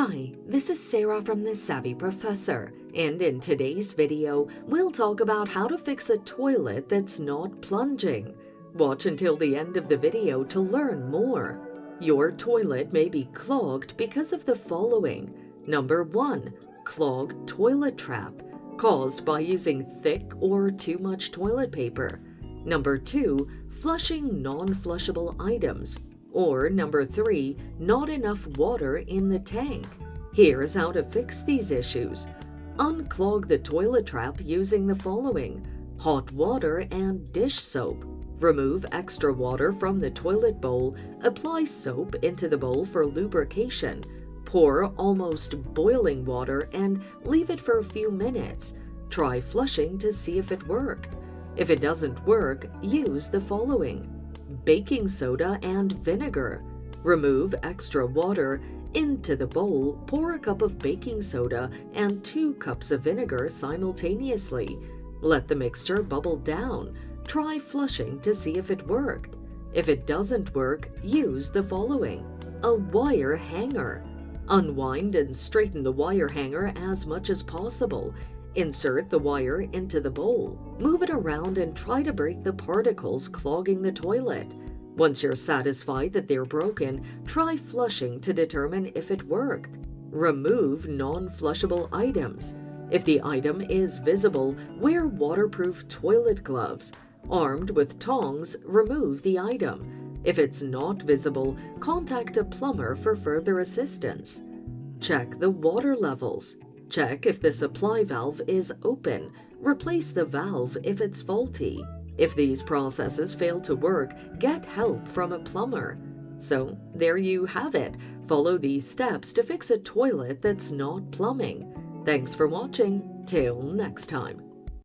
Hi, this is Sarah from The Savvy Professor, and in today's video, we'll talk about how to fix a toilet that's not plunging. Watch until the end of the video to learn more. Your toilet may be clogged because of the following. Number 1. Clogged toilet trap, caused by using thick or too much toilet paper. Number 2. Flushing non-flushable items. Or number 3, not enough water in the tank. Here's how to fix these issues. Unclog the toilet trap using the following: hot water and dish soap. Remove extra water from the toilet bowl, apply soap into the bowl for lubrication. Pour almost boiling water and leave it for a few minutes. Try flushing to see if it worked. If it doesn't work, use the following: baking soda and vinegar. Remove extra water. Into the bowl, pour a cup of baking soda and 2 cups of vinegar simultaneously. Let the mixture bubble down. Try flushing to see if it worked. If it doesn't work, use the following: a wire hanger. Unwind and straighten the wire hanger as much as possible. Insert the wire into the bowl. Move it around and try to break the particles clogging the toilet. Once you're satisfied that they're broken, try flushing to determine if it worked. Remove non-flushable items. If the item is visible, wear waterproof toilet gloves. Armed with tongs, remove the item. If it's not visible, contact a plumber for further assistance. Check the water levels. Check if the supply valve is open. Replace the valve if it's faulty. If these processes fail to work, get help from a plumber. So, there you have it. Follow these steps to fix a toilet that's not plumbing. Thanks for watching. Till next time.